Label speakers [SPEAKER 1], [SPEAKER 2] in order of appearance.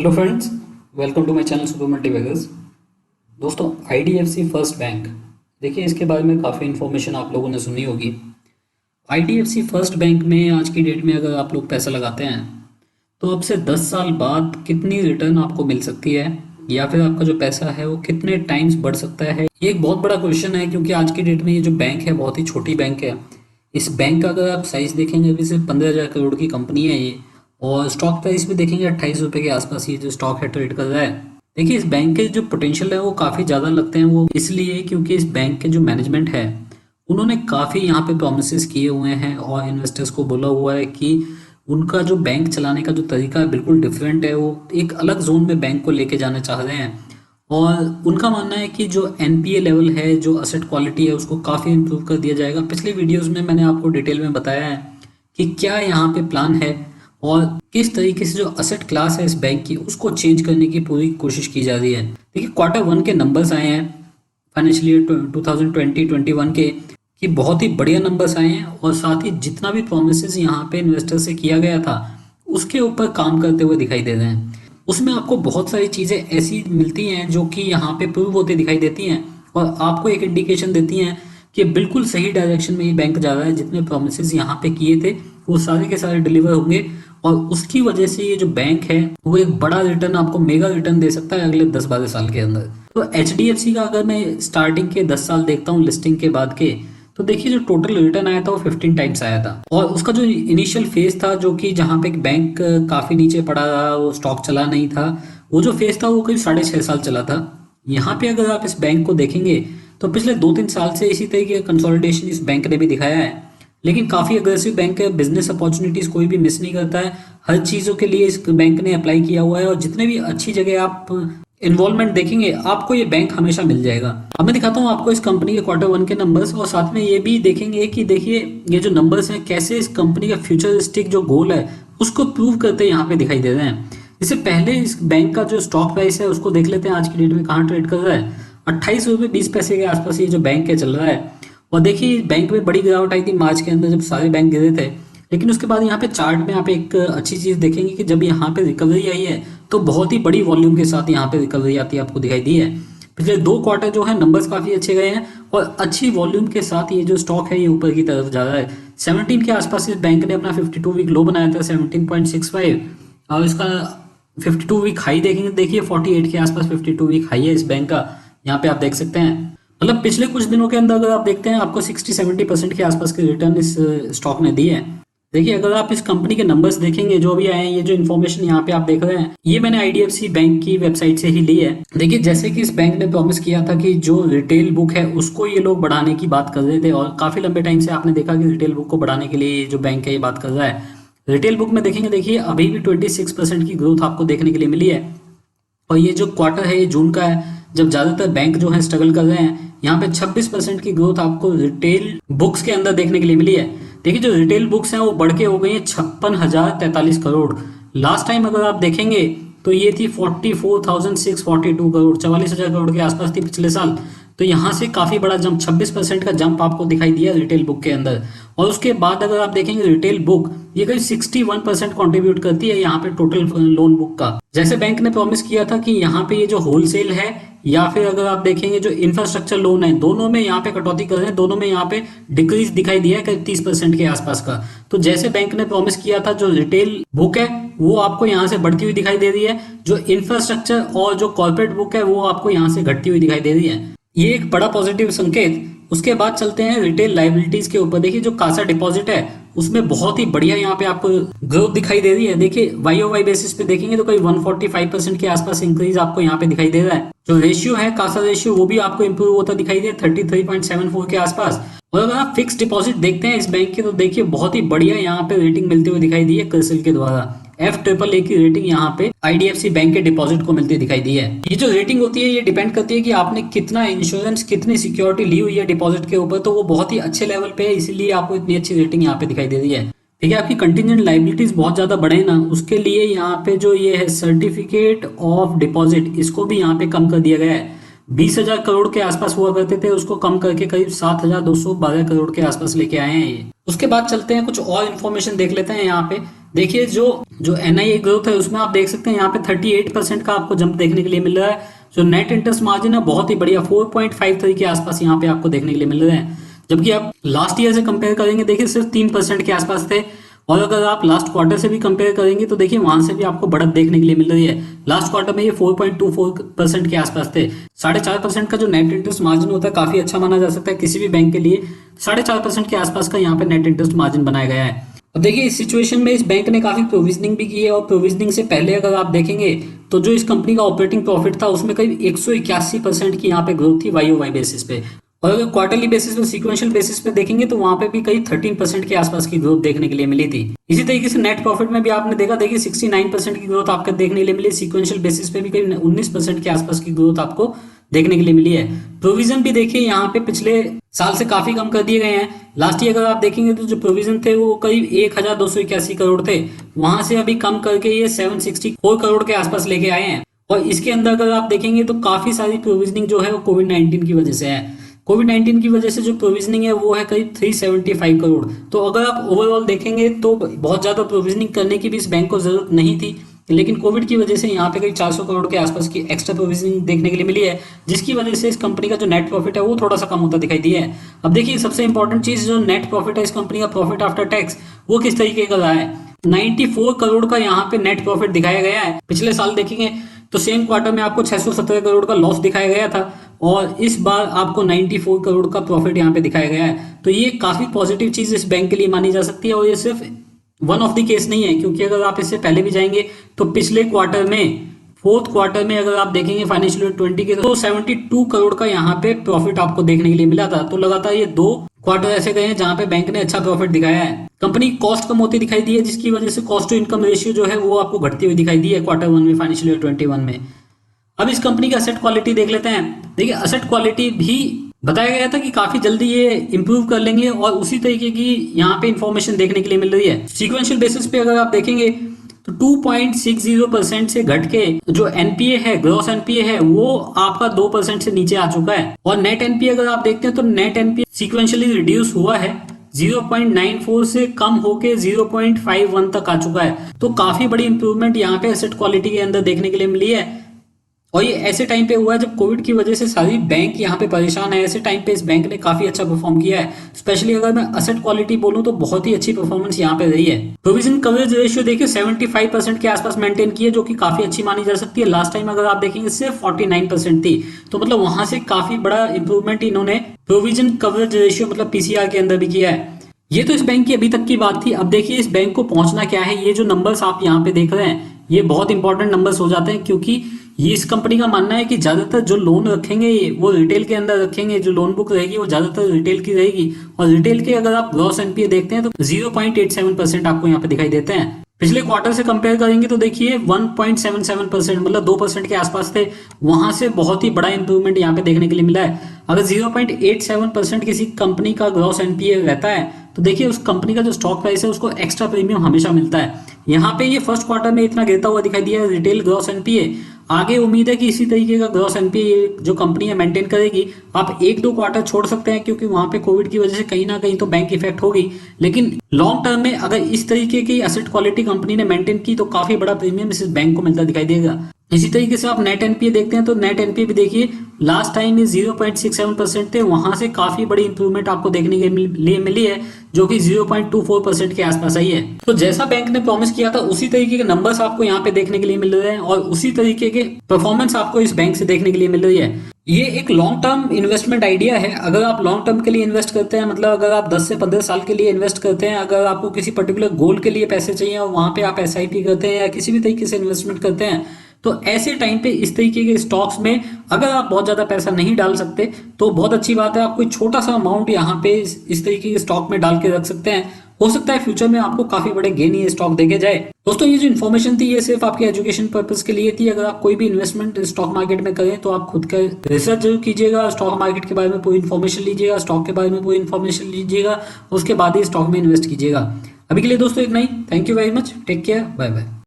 [SPEAKER 1] Hello friends, welcome to my channel super multibaggers. दोस्तों, IDFC first bank, देखिए इसके बारे में काफ़ी इन्फॉर्मेशन आप लोगों ने सुनी होगी। आईडीएफसी फर्स्ट बैंक में आज की डेट में अगर आप लोग पैसा लगाते हैं तो अब से 10 साल बाद कितनी रिटर्न आपको मिल सकती है, या फिर आपका जो पैसा है वो कितने टाइम्स बढ़ सकता है। ये एक बहुत बड़ा क्वेश्चन है, क्योंकि आज की डेट में ये जो बैंक है बहुत ही छोटी बैंक है। इस बैंक का अगर आप साइज़ देखेंगे, अभी सिर्फ 15,000 करोड़ की कंपनी है ये, और स्टॉक प्राइस भी देखेंगे 28 रुपये के आसपास ये जो स्टॉक है ट्रेड कर रहा है। देखिए, इस बैंक के जो पोटेंशियल है वो काफ़ी ज़्यादा लगते हैं, वो इसलिए क्योंकि इस बैंक के जो मैनेजमेंट है उन्होंने काफ़ी यहाँ पे प्रोमिस किए हुए हैं और इन्वेस्टर्स को बोला हुआ है कि उनका जो बैंक चलाने का जो तरीका है बिल्कुल डिफरेंट है। वो एक अलग जोन में बैंक को लेके जाना चाह रहे हैं, और उनका मानना है कि जो एनपीए लेवल है, जो असेट क्वालिटी है, उसको काफ़ी इम्प्रूव कर दिया जाएगा। पिछले वीडियोस में मैंने आपको डिटेल में बताया है कि क्या यहाँ पे प्लान है और किस तरीके से जो असेट क्लास है इस बैंक की उसको चेंज करने की पूरी कोशिश की जा रही है। देखिए, Q1 के नंबर्स आए हैं फाइनेंशियल ईयर 2020-21 के, कि बहुत ही बढ़िया नंबर्स आए हैं, और साथ ही जितना भी प्रोमिस यहाँ पे इन्वेस्टर से किया गया था उसके ऊपर काम करते हुए दिखाई दे रहे हैं। उसमें आपको बहुत सारी चीज़ें ऐसी मिलती हैं जो कि यहाँ पे प्रूव होती दिखाई देती हैं, और आपको एक इंडिकेशन देती हैं कि बिल्कुल सही डायरेक्शन में ये बैंक जा रहा है। जितने प्रोमिस यहाँ पे किए थे वो सारे के सारे डिलीवर होंगे, और उसकी वजह से ये जो बैंक है वो एक बड़ा रिटर्न, आपको मेगा रिटर्न दे सकता है अगले 10-12 साल के अंदर। तो एचडीएफसी का अगर मैं स्टार्टिंग के 10 साल देखता हूँ लिस्टिंग के बाद के, तो देखिए जो टोटल रिटर्न आया था वो 15 टाइम्स आया था। और उसका जो इनिशियल फेज था, जो कि जहाँ पे बैंक काफी नीचे पड़ा रहा, वो स्टॉक चला नहीं था, वो जो फेज था वो करीब 6.5 साल चला था। यहाँ पे अगर आप इस बैंक को देखेंगे तो पिछले 2-3 साल से इसी तरीके का कंसोलिडेशन इस बैंक ने भी दिखाया है। लेकिन काफ़ी अग्रेसिव बैंक है, बिजनेस अपॉर्चुनिटीज़ कोई भी मिस नहीं करता है, हर चीज़ों के लिए इस बैंक ने अप्लाई किया हुआ है, और जितने भी अच्छी जगह आप इन्वॉल्वमेंट देखेंगे आपको ये बैंक हमेशा मिल जाएगा। अब मैं दिखाता हूँ आपको इस कंपनी के Q1 के नंबर्स, और साथ में ये भी देखेंगे कि देखिए ये जो नंबर्स हैं कैसे इस कंपनी का फ्यूचरिस्टिक जो गोल है उसको प्रूव करते यहाँ पे दिखाई दे रहे हैं। इससे पहले इस बैंक का जो स्टॉक प्राइस है उसको देख लेते हैं आज की डेट में कहाँ ट्रेड कर रहा है। 28 रुपये 20 पैसे के आसपास ये जो बैंक है चल रहा है। और देखिए, बैंक में बड़ी गिरावट आई थी मार्च के अंदर जब सारे बैंक गिरे थे, लेकिन उसके बाद यहाँ पे चार्ट में आप एक अच्छी चीज़ देखेंगे कि जब यहाँ पे रिकवरी आई है तो बहुत ही बड़ी वॉल्यूम के साथ यहाँ पे रिकवरी आती है, आपको दिखाई दी है। पिछले 2 क्वार्टर जो है नंबर्स काफ़ी अच्छे गए हैं, और अच्छी वॉल्यूम के साथ ये जो स्टॉक है ये ऊपर की तरफ जा रहा है। 17 के आसपास इस बैंक ने अपना 52 वीक लो बनाया था 17.65, और इसका 52 वीक हाई देखेंगे, देखिए 48 के आसपास 52 वीक हाई है इस बैंक का, यहाँ पे आप देख सकते हैं। मतलब पिछले कुछ दिनों के अंदर अगर आप देखते हैं आपको 60-70% के आसपास के रिटर्न इस स्टॉक ने दिए हैं। देखिए, अगर आप इस कंपनी के नंबर्स देखेंगे जो भी आए हैं, ये जो इन्फॉर्मेशन यहाँ पे आप देख रहे हैं ये मैंने आईडीएफसी बैंक की वेबसाइट से ही ली है। देखिए, जैसे कि इस बैंक ने प्रॉमिस किया था कि जो रिटेल बुक है उसको ये लोग बढ़ाने की बात कर रहे थे, और काफी लंबे टाइम से आपने देखा कि रिटेल बुक को बढ़ाने के लिए जो बैंक है ये बात कर रहा है। रिटेल बुक में देखेंगे, देखिए अभी भी 26% की ग्रोथ आपको देखने के लिए मिली है, और ये जो क्वार्टर है ये जून का है जब ज़्यादातर बैंक जो है स्ट्रगल कर रहे हैं। यहाँ पे 26% की ग्रोथ आपको रिटेल बुक्स के अंदर देखने के लिए मिली है। देखिए, जो रिटेल बुक्स हैं वो बढ़ के हो गई है 56,043 करोड़। लास्ट टाइम अगर आप देखेंगे तो ये थी 44,642 करोड़, 44,000 करोड़ के आसपास थी पिछले साल। तो यहाँ से काफ़ी बड़ा जंप, 26% का जंप आपको दिखाई दिया रिटेल बुक के अंदर। और उसके बाद अगर आप देखेंगे रिटेल बुक ये करीब 61% कॉन्ट्रीब्यूट करती है यहाँ पे टोटल लोन बुक का। जैसे बैंक ने प्रॉमिस किया था कि यहाँ पे ये जो होलसेल है या फिर अगर आप देखेंगे जो इंफ्रास्ट्रक्चर लोन है, दोनों में यहाँ पे कटौती कर रहे हैं, दोनों में यहाँ पे डिक्रीज दिखाई दिया है करीब 30% के आसपास का। तो जैसे बैंक ने प्रॉमिस किया था, जो रिटेल बुक है वो आपको यहाँ से बढ़ती हुई दिखाई दे रही है, जो इंफ्रास्ट्रक्चर और जो कॉर्पोरेट बुक है वो आपको यहाँ से घटती हुई दिखाई दे रही है। ये एक बड़ा पॉजिटिव संकेत। उसके बाद चलते हैं रिटेल लाइबिलिटीज के ऊपर। देखिए, जो कासा डिपॉजिट है उसमें बहुत ही बढ़िया यहाँ पे आपको ग्रोथ दिखाई दे रही है। देखिए, वाई बेसिस पे देखेंगे तो कोई 145% के आसपास इंक्रीज आपको यहाँ पे दिखाई दे रहा है। जो रेशियो है कासा रेशियो वो भी आपको इंप्रूव होता दिखाई दे 33.74 के आसपास। और अगर आप फिक्स डिपॉजिट देखते हैं इस बैंक के तो देखिए बहुत ही बढ़िया यहाँ पे रेटिंग मिलती हुई दिखाई दी है क्रिसिल के द्वारा। FAAA की रेटिंग यहाँ पे आईडीएफसी बैंक के डिपॉजिट को मिलती दिखाई दी है। ये जो रेटिंग होती है ये डिपेंड करती है कि आपने कितना इंश्योरेंस, कितनी सिक्योरिटी ली हुई है डिपॉजिट के ऊपर, तो वो बहुत ही अच्छे लेवल पे है, इसीलिए आपको इतनी अच्छी रेटिंग यहाँ पे दिखाई दे रही है। ठीक है, आपकी कंटिजेंट लाइबिलिटीज बहुत ज्यादा बढ़े ना, उसके लिए यहाँ पे जो ये है सर्टिफिकेट ऑफ डिपॉजिट, इसको भी यहाँ पे कम कर दिया गया है। 20,000 करोड़ के आसपास हुआ करते थे, उसको कम करके करीब 7,212 करोड़ के आसपास लेके आए हैं ये। उसके बाद चलते हैं कुछ और इन्फॉर्मेशन देख लेते हैं यहाँ पे देखिए जो एनआईए ग्रोथ है उसमें आप देख सकते हैं यहाँ पे 38% का आपको जंप देखने के लिए मिल रहा है। जो नेट इंटरेस्ट मार्जिन है बहुत ही बढ़िया 4.53 के आसपास यहाँ पे आपको देखने के लिए मिल रहे हैं, जबकि आप लास्ट ईयर से कंपेयर करेंगे देखिए सिर्फ 3% के आसपास थे। और अगर आप लास्ट क्वार्टर से भी कंपेयर करेंगे तो देखिए वहां से भी आपको बढ़त देखने के लिए मिल रही है। लास्ट क्वार्टर में ये 4.24% के आसपास थे। 4.5% का जो नेट इंटरेस्ट मार्जिन होता है काफी अच्छा माना जा सकता है किसी भी बैंक के लिए। 4.5% के आसपास का यहाँ पे नेट इंटरेस्ट मार्जिन बनाया गया है। अब देखिए इस सिचुएशन में इस बैंक ने काफी प्रोविजनिंग भी की है, और प्रोविजनिंग से पहले अगर आप देखेंगे तो जो इस कंपनी का ऑपरेटिंग प्रॉफिट था उसमें करीब 181% की यहाँ पे ग्रोथ थी वाई बेसिस पे। और अगर क्वार्टरली बेसिस पे सीक्वेंशियल बेसिस पे देखेंगे तो वहां पे भी करीब 13% के आसपास की ग्रोथ देखने के लिए मिली थी। इसी तरीके से नेट प्रॉफिट में भी आपने देखा, देखिए 69% की ग्रोथ आपको देखने के लिए मिली। सीक्वेंशियल बेसिस पे भी करीब 19% के आसपास की ग्रोथ आपको देखने के लिए मिली है। प्रोविजन भी देखिए यहाँ पे पिछले साल से काफी कम कर दिए गए हैं। लास्ट ईयर अगर आप देखेंगे तो जो प्रोविजन थे वो करीब 1281 करोड़ थे, वहां से अभी कम करके ये 764 करोड़ के आसपास लेके आए हैं। और इसके अंदर अगर आप देखेंगे तो काफी सारी प्रोविजनिंग जो है वो कोविड-19 की वजह से है। कोविड-19 की वजह से जो प्रोविजनिंग है वो है करीब 375 करोड़। तो अगर आप ओवरऑल देखेंगे तो बहुत ज्यादा प्रोविजनिंग करने की भी इस बैंक को जरूरत नहीं थी, लेकिन कोविड की वजह से यहाँ पे करीब 400 करोड़ के आसपास की एक्स्ट्रा प्रोविजनिंग देखने के लिए मिली है, जिसकी वजह से इस कंपनी का जो नेट प्रॉफिट है वो थोड़ा सा कम होता दिखाई दिया है। अब देखिए सबसे इंपॉर्टेंट चीज, जो नेट प्रॉफिट है इस कंपनी का, प्रॉफिट आफ्टर टैक्स, वो किस तरीके का रहा है। 94 करोड़ का यहाँ पे नेट प्रॉफिट दिखाया गया है। पिछले साल देखेंगे तो सेम क्वार्टर में आपको 617 करोड़ का लॉस दिखाया गया था, और इस बार आपको 94 करोड़ का प्रॉफिट यहाँ पे दिखाया गया है। तो ये काफी पॉजिटिव चीज इस बैंक के लिए मानी जा सकती है। और ये सिर्फ वन ऑफ द केस नहीं है, क्योंकि अगर आप इससे पहले भी जाएंगे तो पिछले क्वार्टर में, फोर्थ क्वार्टर में अगर आप देखेंगे फाइनेंशियल ईयर 20 के, तो 72 करोड़ का यहाँ पे प्रॉफिट आपको देखने के लिए मिला था। तो लगातार ये 2 क्वार्टर ऐसे गए हैं जहां पे बैंक ने अच्छा प्रॉफिट दिखाया है। कंपनी कॉस्ट कम होती दिखाई दी है, जिसकी वजह से कॉस्ट टू इनकम रेशियो जो है वो आपको घटती हुई दिखाई दी है क्वार्टर 1 में, फाइनेंशियल ईयर 21 में। अब इस कंपनी की असेट क्वालिटी देख लेते हैं। देखिए असेट क्वालिटी भी बताया गया था कि काफी जल्दी ये इंप्रूव कर लेंगे, और उसी तरीके की यहाँ पे इंफॉर्मेशन देखने के लिए मिल रही है। सीक्वेंशियल बेसिस पे अगर आप देखेंगे तो 2.60% से घट के जो एनपीए है, ग्रॉस एनपीए है, वो आपका 2% से नीचे आ चुका है। और नेट एनपीए अगर आप देखते हैं तो नेट एनपीए सीक्वेंशियली रिड्यूस हुआ है, 0.94 से कम होके 0.51 तक आ चुका है। तो काफी बड़ी इंप्रूवमेंट यहाँ पे एसेट क्वालिटी के अंदर देखने के लिए मिली है। और ये ऐसे टाइम पे हुआ है जब कोविड की वजह से सारी बैंक यहाँ पे परेशान है। ऐसे टाइम पे इस बैंक ने काफी अच्छा परफॉर्म किया है। स्पेशली अगर मैं असेट क्वालिटी बोलूं तो बहुत ही अच्छी परफॉर्मेंस यहाँ पे रही है। प्रोविजन कवरेज रेशियो देखिए 75% के आसपास मेंटेन की है, जो कि काफी अच्छी मानी जा सकती है। लास्ट टाइम अगर आप देखेंगे सिर्फ 49% थी, तो मतलब वहां से काफी बड़ा इंप्रूवमेंट इन्होंने प्रोविजन कवरेज रेशियो मतलब पीसीआर के अंदर भी किया है। ये तो इस बैंक की अभी तक की बात थी। अब देखिए इस बैंक को पहुंचना क्या है। ये जो नंबर्स आप यहाँ पे देख रहे हैं ये बहुत इंपॉर्टेंट नंबर्स हो जाते हैं, क्योंकि ये इस कंपनी का मानना है कि ज्यादातर जो लोन रखेंगे वो रिटेल के अंदर रखेंगे। जो लोन बुक रहेगी वो ज्यादातर रिटेल की रहेगी, और रिटेल के अगर आप ग्रॉस एनपीए देखते हैं तो 0.87% आपको यहाँ पे दिखाई देते हैं। पिछले क्वार्टर से कंपेयर करेंगे तो देखिए 1.77% मतलब 2% के आसपास थे, वहां से बहुत ही बड़ा इंप्रूवमेंट यहाँ पे देखने के लिए मिला है। अगर 0.87% किसी कंपनी का ग्रॉस एनपीए रहता है तो देखिए उस कंपनी का जो स्टॉक प्राइस है उसको एक्स्ट्रा प्रीमियम हमेशा मिलता है। यहाँ पे ये फर्स्ट क्वार्टर में इतना गिरता हुआ दिखाई दिया है रिटेल ग्रॉस एनपीए। आगे उम्मीद है कि इसी तरीके का ग्रॉस एनपीए जो कंपनी है मेंटेन करेगी। आप 1-2 क्वार्टर छोड़ सकते हैं, क्योंकि वहां पे कोविड की वजह से कहीं ना कहीं तो बैंक इफेक्ट होगी, लेकिन लॉन्ग टर्म में अगर इस तरीके की एसेट क्वालिटी कंपनी ने मेंटेन की तो काफी बड़ा प्रीमियम इस बैंक को मिलता दिखाई देगा। इसी तरीके से आप नेट एनपीए देखते हैं तो नेट एनपीए भी देखिए लास्ट टाइम ये 0.67% थे, वहां से काफी बड़ी इंप्रूवमेंट आपको देखने के लिए मिली है, जो कि 0.24% के आसपास आई है। तो जैसा बैंक ने प्रॉमिस किया था उसी तरीके के नंबर्स आपको यहाँ पे देखने के लिए मिल रहे हैं, और उसी तरीके के परफॉर्मेंस आपको इस बैंक से देखने के लिए मिल रही है। ये एक लॉन्ग टर्म इन्वेस्टमेंट आइडिया है। अगर आप लॉन्ग टर्म के लिए इन्वेस्ट करते हैं, मतलब अगर आप 10 से 15 साल के लिए इन्वेस्ट करते हैं, अगर आपको किसी पर्टिकुलर गोल के लिए पैसे चाहिए और वहां पे आप एसआईपी करते हैं या किसी भी तरीके से इन्वेस्टमेंट करते हैं, तो ऐसे टाइम पे इस तरीके के स्टॉक्स में अगर आप बहुत ज्यादा पैसा नहीं डाल सकते तो बहुत अच्छी बात है, आप कोई छोटा सा अमाउंट यहाँ पे इस तरीके के स्टॉक में डाल के रख सकते हैं। हो सकता है फ्यूचर में आपको काफी बड़े गेन ये स्टॉक देके जाए। दोस्तों ये जो इन्फॉर्मेशन थी ये सिर्फ आपके एजुकेशन पर्पस के लिए थी। अगर आप कोई भी इन्वेस्टमेंट स्टॉक मार्केट में करें तो आप खुद का रिसर्च जरूर कीजिएगा, स्टॉक मार्केट के बारे में पूरी इन्फॉर्मेशन लीजिएगा, स्टॉक के बारे में पूरी इन्फॉर्मेशन लीजिएगा, उसके बाद ही स्टॉक में इन्वेस्ट कीजिएगा। अभी के लिए दोस्तों इतना ही। Thank you very much, take care, bye bye.